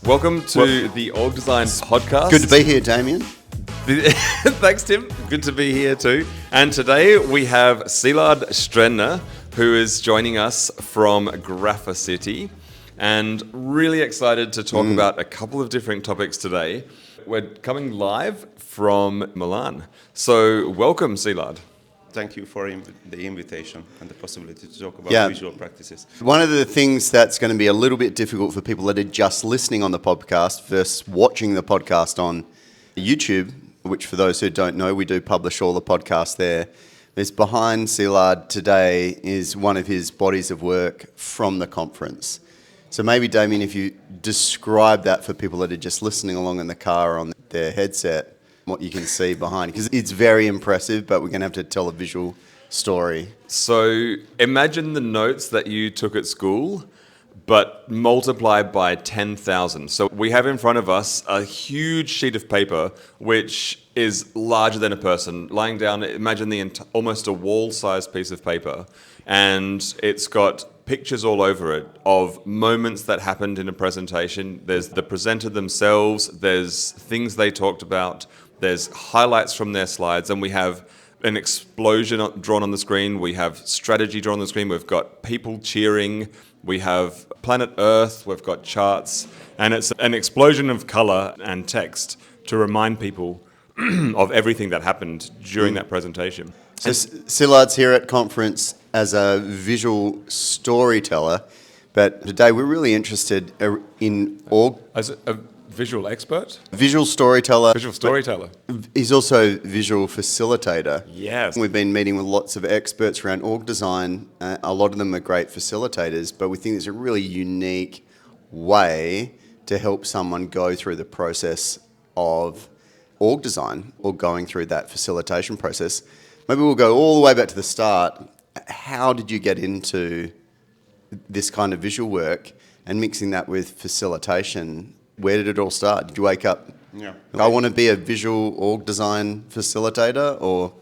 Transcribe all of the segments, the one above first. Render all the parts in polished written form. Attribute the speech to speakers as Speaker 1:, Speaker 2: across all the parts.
Speaker 1: Welcome to the Org Design podcast.
Speaker 2: Good to be here, Damien.
Speaker 1: Thanks, Tim. Good to be here too. And today we have Szilard Strenner, who is joining us from Graphicity, and really excited to talk about a couple of different topics today. We're coming live from Milan. So welcome, Szilard.
Speaker 3: Thank you for the invitation and the possibility to talk about visual practices.
Speaker 2: One of the things that's going to be a little bit difficult for people that are just listening on the podcast versus watching the podcast on YouTube, which for those who don't know, we do publish all the podcasts there. There's behind Szilard today is one of his bodies of work from the conference. So maybe, Damien, if you describe that for people that are just listening along in the car or on their headset, what you can see behind, because it's very impressive, but we're going to have to tell a visual story.
Speaker 1: So imagine the notes that you took at school, but multiply by 10,000. So we have in front of us a huge sheet of paper, which is larger than a person, lying down. Imagine almost a wall-sized piece of paper, and it's got pictures all over it of moments that happened in a presentation. There's the presenter themselves, there's things they talked about, there's highlights from their slides, and we have an explosion drawn on the screen. We have strategy drawn on the screen. We've got people cheering. We have planet Earth. We've got charts. And it's an explosion of color and text to remind people of everything that happened during that presentation.
Speaker 2: So Szilard's here at conference as a visual storyteller, but today we're really interested in
Speaker 1: As a visual expert?
Speaker 2: Visual storyteller.
Speaker 1: Visual storyteller.
Speaker 2: He's also visual facilitator.
Speaker 1: Yes.
Speaker 2: We've been meeting with lots of experts around org design. A lot of them are great facilitators, but we think it's a really unique way to help someone go through the process of org design or going through that facilitation process. Maybe we'll go all the way back to the start. How did you get into this kind of visual work and mixing that with facilitation? Where did it all start? Did you wake up, I want to be a visual org design facilitator, or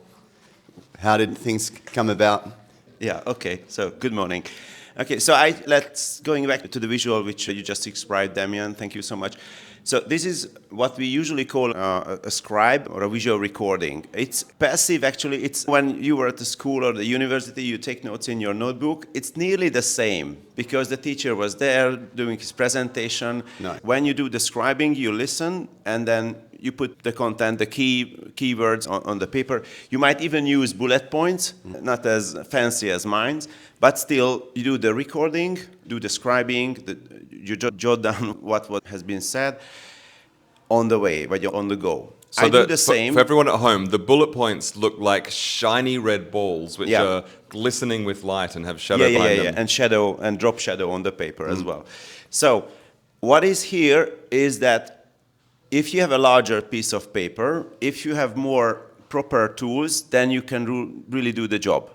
Speaker 2: how did things come about?
Speaker 3: Yeah, okay, so good morning. Okay, so let's going back to the visual which you just described, Damien, thank you so much. So this is what we usually call a scribe or a visual recording. It's passive, actually. It's when you were at the school or the university, you take notes in your notebook. It's nearly the same because the teacher was there doing his presentation.
Speaker 2: No.
Speaker 3: When you do the scribing, you listen and then you put the content, the keywords on the paper. You might even use bullet points, not as fancy as mine, but still you do the recording, do the scribing, you jot down what has been said on the way, when you're on the go.
Speaker 1: So
Speaker 3: I do the same.
Speaker 1: For everyone at home, the bullet points look like shiny red balls, which are glistening with light and have shadow behind them.
Speaker 3: And shadow and drop shadow on the paper as well. So what is here is that if you have a larger piece of paper, if you have more proper tools, then you can really do the job.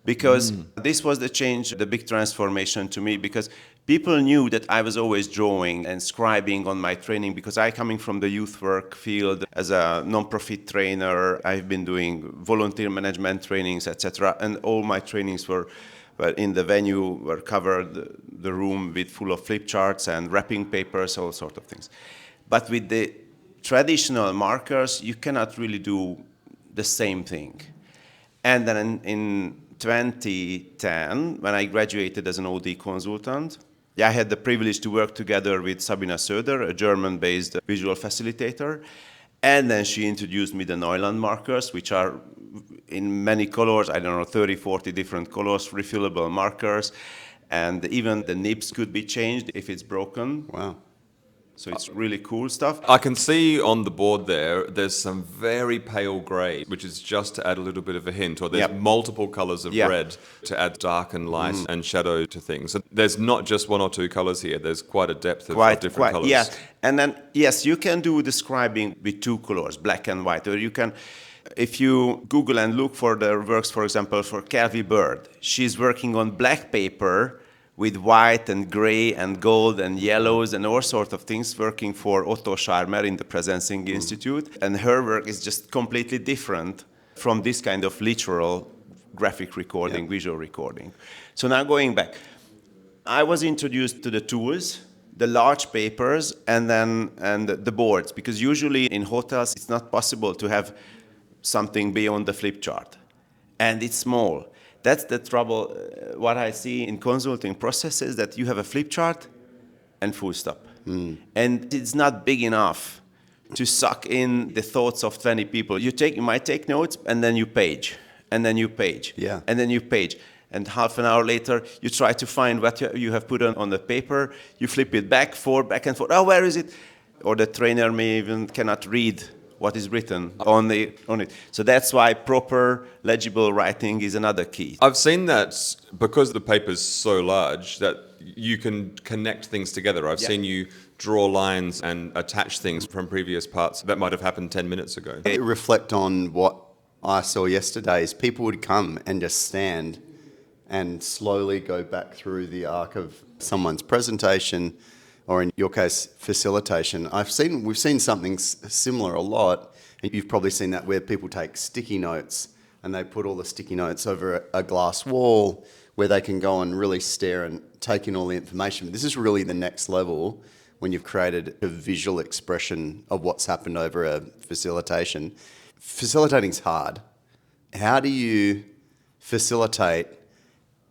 Speaker 3: Because this was the change, the big transformation to me, because people knew that I was always drawing and scribing on my training, because I coming from the youth work field as a non-profit trainer. I've been doing volunteer management trainings, etc. And all my trainings were in the venue, were covered the room with full of flipcharts and wrapping papers, all sorts of things. But with the traditional markers, you cannot really do the same thing. And then in 2010, when I graduated as an OD consultant, I had the privilege to work together with Sabina Söder, a German-based visual facilitator. And then she introduced me the Neuland markers, which are in many colors, 30, 40 different colors, refillable markers. And even the nibs could be changed if it's broken.
Speaker 2: Wow.
Speaker 3: So it's really cool stuff.
Speaker 1: I can see on the board there's some very pale grey, which is just to add a little bit of a hint, or there's multiple colours of red to add dark and light and shadow to things. So there's not just one or two colours here, there's quite a depth of different colours.
Speaker 3: Yeah, and then, yes, you can do the scribing with two colours, black and white, or you can, if you Google and look for the works, for example, for Kelvy Bird, she's working on black paper with white and gray and gold and yellows and all sorts of things, working for Otto Scharmer in the Presencing Institute. And her work is just completely different from this kind of literal graphic recording, visual recording. So now going back, I was introduced to the tools the large papers and the boards, because usually in hotels it's not possible to have something beyond the flip chart, and it's small. That's the trouble. What I see in consulting processes, that you have a flip chart and full stop, and it's not big enough to suck in the thoughts of 20 people. You might take notes, and then you page, and then you page,
Speaker 2: Yeah.
Speaker 3: and then you page. And half an hour later, you try to find what you have put on the paper. You flip it back and forth. Oh, where is it? Or the trainer may even cannot read what is written on it. So that's why proper legible writing is another key.
Speaker 1: I've seen that because the paper's so large that you can connect things together. I've seen you draw lines and attach things from previous parts that might have happened 10 minutes ago.
Speaker 2: Reflect on what I saw yesterday is people would come and just stand and slowly go back through the arc of someone's presentation, or in your case, facilitation. We've seen something similar a lot. You've probably seen that where people take sticky notes and they put all the sticky notes over a glass wall where they can go and really stare and take in all the information. But this is really the next level when you've created a visual expression of what's happened over a facilitation. Facilitating's hard. How do you facilitate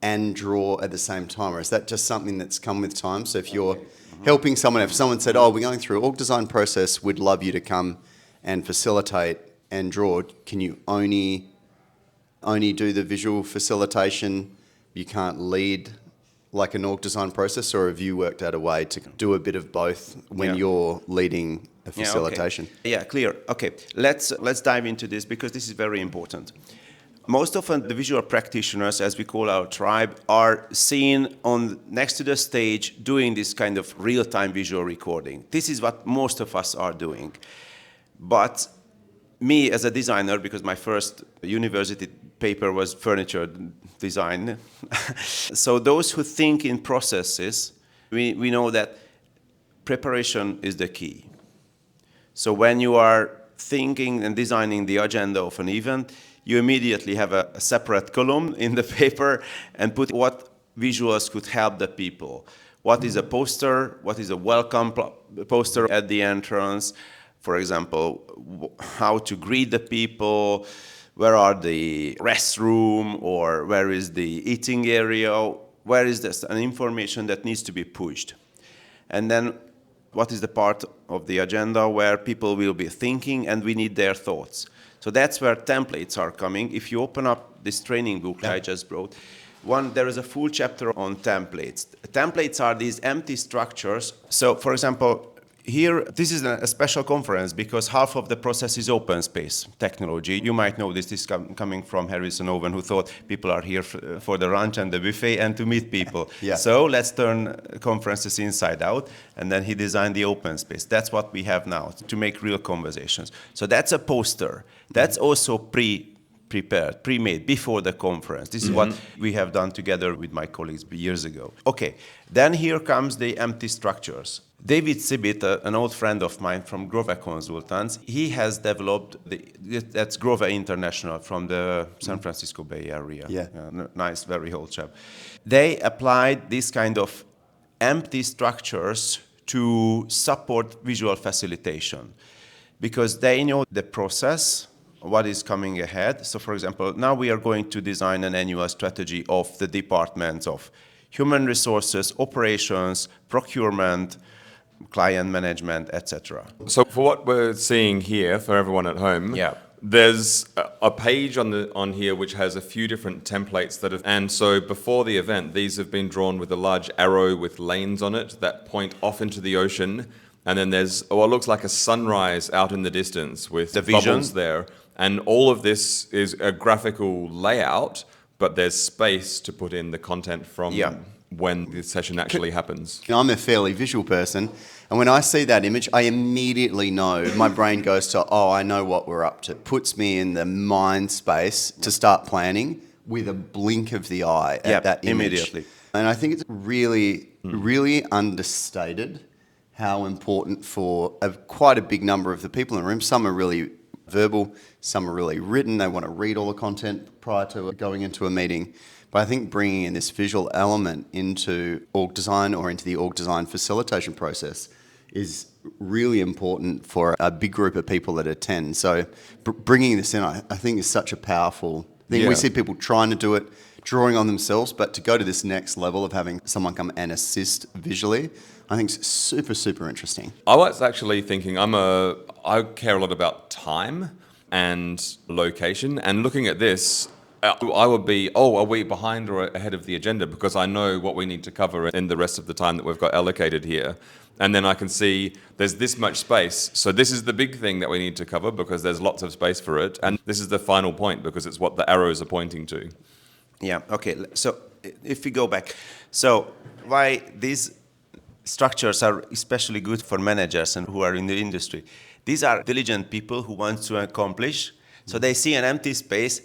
Speaker 2: and draw at the same time, or is that just something that's come with time? So if you're helping someone, if someone said, oh, we're going through an org design process, we'd love you to come and facilitate and draw, can you only do the visual facilitation? You can't lead like an org design process, or have you worked out a way to do a bit of both when you're leading a facilitation?
Speaker 3: Yeah, clear. Okay, let's dive into this, because this is very important. Most often the visual practitioners, as we call our tribe, are seen next to the stage doing this kind of real-time visual recording. This is what most of us are doing. But me as a designer, because my first university paper was furniture design, so those who think in processes, we know that preparation is the key. So when you are thinking and designing the agenda of an event, you immediately have a separate column in the paper and put what visuals could help the people. What is a poster? What is a welcome poster at the entrance? For example, how to greet the people, where are the restroom, or where is the eating area, where is this an information that needs to be pushed. And then what is the part of the agenda where people will be thinking and we need their thoughts. So that's where templates are coming. If you open up this training book I just brought, there is a full chapter on templates. Templates are these empty structures. So, for example, here, this is a special conference because half of the process is open space technology. You might know this is coming from Harrison Owen, who thought people are here for the lunch and the buffet and to meet people. So let's turn conferences inside out, and then he designed the open space. That's what we have now, to make real conversations. So that's a poster. That's also prepared, pre-made, before the conference. This is what we have done together with my colleagues years ago. Okay, then here comes the empty structures. David Sibit, an old friend of mine from Grove Consultants, he has developed, that's Grove International from the San Francisco Bay Area. Nice, very old chap. They applied this kind of empty structures to support visual facilitation because they know the process, what is coming ahead. So, for example, now we are going to design an annual strategy of the departments of human resources, operations, procurement, client management, etc.
Speaker 1: So for what we're seeing here, for everyone at home, there's a page on here which has a few different templates and so before the event, these have been drawn with a large arrow with lanes on it that point off into the ocean, and then there's what looks like a sunrise out in the distance with the bubbles there, and all of this is a graphical layout, but there's space to put in the content from when the session actually happens.
Speaker 2: I'm a fairly visual person, and when I see that image, I immediately know, my brain goes to, oh, I know what we're up to. It puts me in the mind space to start planning with a blink of the eye at that image.
Speaker 3: Immediately.
Speaker 2: And I think it's really, really understated how important for quite a big number of the people in the room. Some are really verbal, some are really written, they want to read all the content prior to going into a meeting. But I think bringing in this visual element into org design or into the org design facilitation process is really important for a big group of people that attend. So bringing this in, I think, is such a powerful thing.
Speaker 1: Yeah.
Speaker 2: We see people trying to do it, drawing on themselves, but to go to this next level of having someone come and assist visually, I think is super, super interesting.
Speaker 1: I was actually thinking, I care a lot about time and location, and looking at this, I would be, are we behind or ahead of the agenda? Because I know what we need to cover in the rest of the time that we've got allocated here. And then I can see there's this much space. So this is the big thing that we need to cover because there's lots of space for it. And this is the final point because it's what the arrows are pointing to.
Speaker 3: Yeah, okay. So if we go back, so why these structures are especially good for managers and who are in the industry. These are diligent people who want to accomplish. So they see an empty space.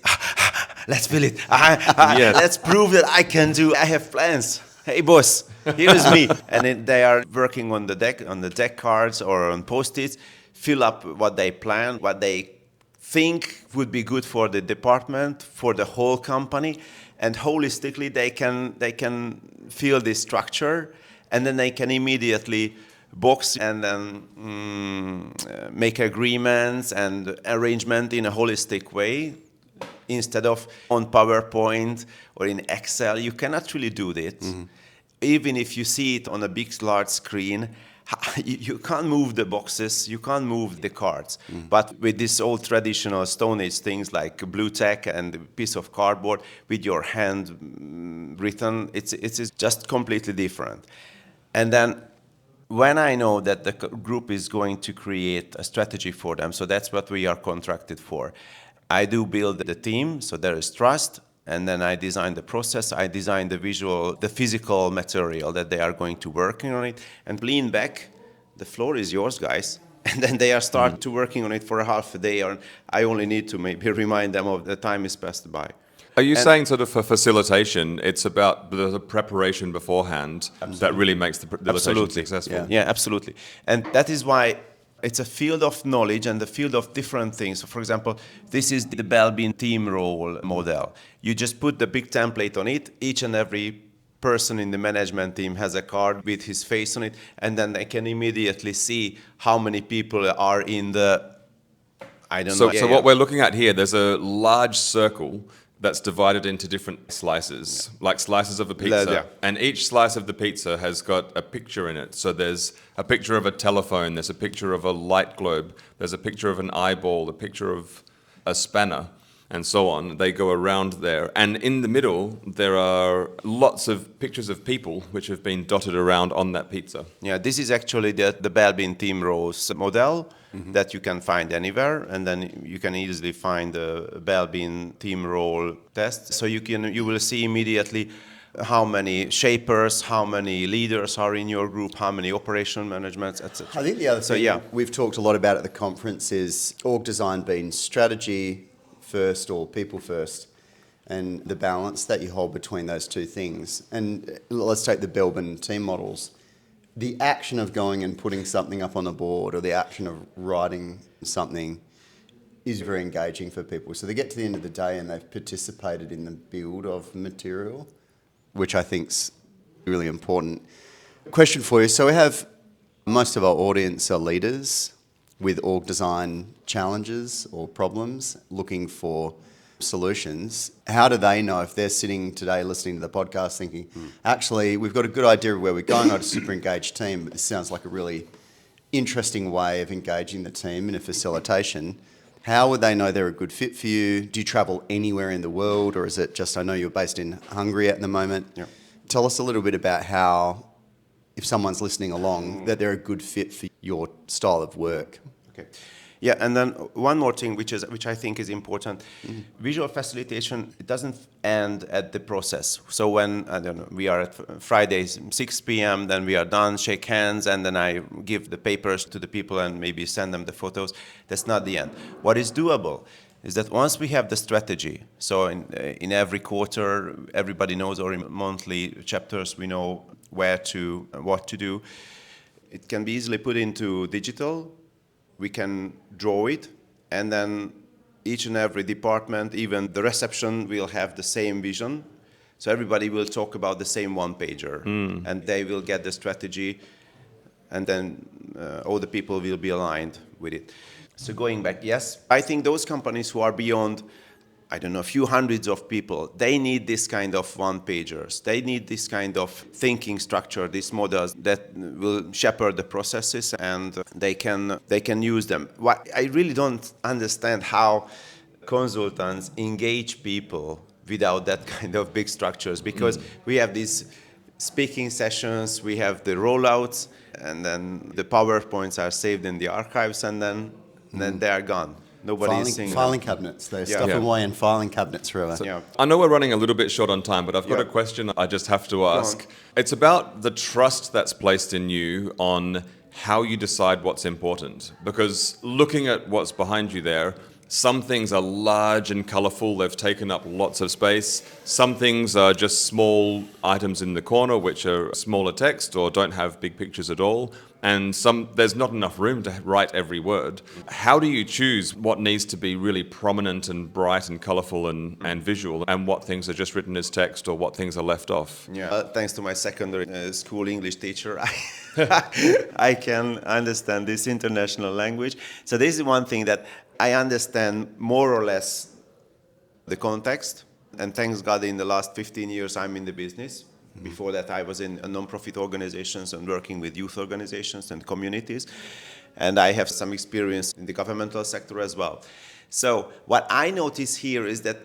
Speaker 3: Let's fill it.
Speaker 1: Yes.
Speaker 3: Let's prove that I can do. I have plans. Hey, boss, here's me. And then they are working on the deck cards or on Post-its, fill up what they plan, what they think would be good for the department, for the whole company, and holistically they can feel this structure, and then they can immediately box and then make agreements and arrangement in a holistic way. Instead of on PowerPoint or in Excel, you cannot really do that. Mm-hmm. Even if you see it on a big, large screen, you can't move the boxes, you can't move the cards. Mm-hmm. But with this old traditional Stone Age things like blue tack and a piece of cardboard with your hand written, it's just completely different. And then when I know that the group is going to create a strategy for them, so that's what we are contracted for. I do build the team, so there is trust, and then I design the process, I design the visual, the physical material that they are going to working on it, and lean back, the floor is yours, guys. And then they are start to working on it for a half a day, or I only need to maybe remind them of the time is passed by.
Speaker 1: Are you saying sort of for facilitation, it's about the preparation beforehand that really makes the facilitation successful?
Speaker 3: Yeah, absolutely. And that is why it's a field of knowledge and a field of different things. So for example, this is the Belbin team role model. You just put the big template on it. Each and every person in the management team has a card with his face on it, and then they can immediately see how many people are in the,
Speaker 1: So what we're looking at here, there's a large circle that's divided into different slices, like slices of a pizza.
Speaker 3: Yeah.
Speaker 1: And each slice of the pizza has got a picture in it. So there's a picture of a telephone, there's a picture of a light globe, there's a picture of an eyeball, a picture of a spanner, and so on. They go around there. And in the middle, there are lots of pictures of people which have been dotted around on that pizza.
Speaker 3: Yeah, this is actually the Belbin team roles model that you can find anywhere, and then you can easily find the Belbin team role test. So you will see immediately how many shapers, how many leaders are in your group, how many operation managements, etc.
Speaker 2: I think the other thing we've talked a lot about at the conference is org design being strategy first or people first, and the balance that you hold between those two things. And let's take the Belbin team models. The action of going and putting something up on the board or the action of writing something is very engaging for people. So they get to the end of the day and they've participated in the build of material, which I think's really important. Question for you. So we have most of our audience are leaders with org design challenges or problems, looking for solutions. How do they know if they're sitting today listening to the podcast thinking, actually, we've got a good idea of where we're going, got a super engaged team, but this sounds like a really interesting way of engaging the team in a facilitation. How would they know they're a good fit for you? Do you travel anywhere in the world, or is it just, I know you're based in Hungary at the moment.
Speaker 3: Yeah.
Speaker 2: Tell us a little bit about how, if someone's listening along, that they're a good fit for your style of work.
Speaker 3: Okay. Yeah, and then one more thing, which I think is important, visual facilitation, it doesn't end at the process. So when, I don't know, we are at Fridays, 6 p.m., then we are done, shake hands, and then I give the papers to the people and maybe send them the photos. That's not the end. What is doable is that once we have the strategy, so in every quarter, everybody knows, or in monthly chapters, we know what to do. It can be easily put into digital. We can draw it, and then each and every department, even the reception, will have the same vision. So everybody will talk about the same one-pager, and they will get the strategy, and then all the people will be aligned with it. So going back, yes, I think those companies who are beyond, I don't know, a few hundreds of people, they need this kind of one-pagers. They need this kind of thinking structure, these models that will shepherd the processes, and they can use them. I really don't understand how consultants engage people without that kind of big structures, because we have these speaking sessions, we have the rollouts, and then the PowerPoints are saved in the archives, and then they are gone. Nobody is seeing
Speaker 2: filing
Speaker 3: them.
Speaker 2: cabinets. They stuff them away in filing cabinets, really.
Speaker 3: Yeah.
Speaker 1: I know we're running a little bit short on time, but I've got a question I just have to ask. It's about the trust that's placed in you on how you decide what's important. Because looking at what's behind you there, some things are large and colorful, they've taken up lots of space. Some things are just small items in the corner which are smaller text or don't have big pictures at all. And there's not enough room to write every word. How do you choose what needs to be really prominent and bright and colorful and visual, and what things are just written as text or what things are left off?
Speaker 3: Yeah. Thanks to my secondary school English teacher, I can understand this international language. So this is one thing that I understand more or less the context. And thanks God, in the last 15 years, I'm in the business. Before that, I was in non-profit organizations and working with youth organizations and communities. And I have some experience in the governmental sector as well. So what I notice here is that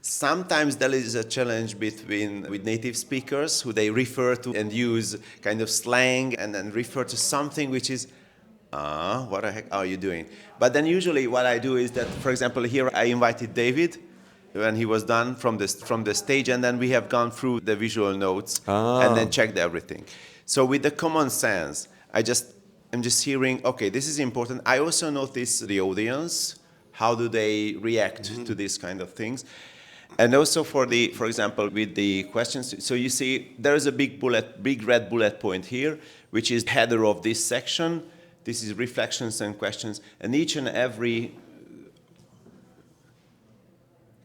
Speaker 3: sometimes there is a challenge with native speakers who they refer to and use kind of slang and then refer to something which is, what the heck are you doing? But then usually what I do is that, for example, here I invited David when he was done from the stage, and then we have gone through the visual notes and then checked everything. So with the common sense, I'm just hearing, okay, this is important. I also notice the audience, how do they react to these kind of things. And also for example, with the questions, so you see there is a big red bullet point here, which is header of this section. This is reflections and questions, and each and every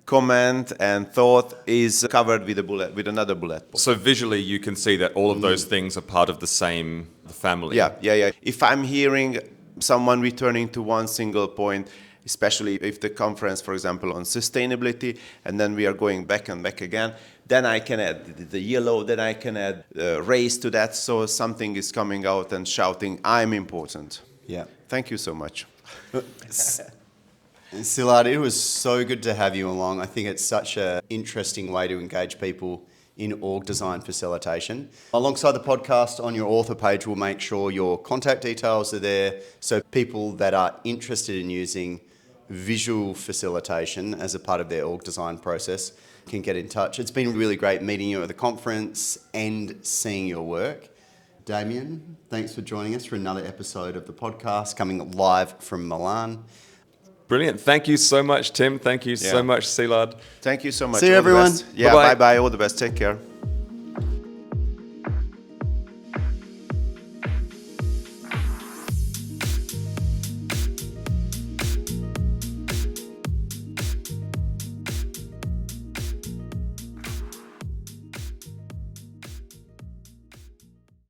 Speaker 3: comment and thought is covered with another bullet point.
Speaker 1: So visually you can see that all of those things are part of the same family.
Speaker 3: Yeah. If I'm hearing someone returning to one single point, especially if the conference, for example, on sustainability, and then we are going back and back again, then I can add the yellow, then I can add race to that, so something is coming out and shouting, I'm important.
Speaker 2: Yeah.
Speaker 3: Thank you so much.
Speaker 2: Szilard, it was so good to have you along. I think it's such an interesting way to engage people in org design facilitation. Alongside the podcast, on your author page, we'll make sure your contact details are there so people that are interested in using visual facilitation as a part of their org design process can get in touch. It's been really great meeting you at the conference and seeing your work. Damien, thanks for joining us for another episode of the podcast, coming live from Milan.
Speaker 1: Brilliant. Thank you so much, Tim. Thank you so much, Szilard.
Speaker 3: Thank you so much.
Speaker 2: See you, everyone.
Speaker 3: Yeah,
Speaker 1: Bye-bye.
Speaker 3: bye-bye. All the best. Take care.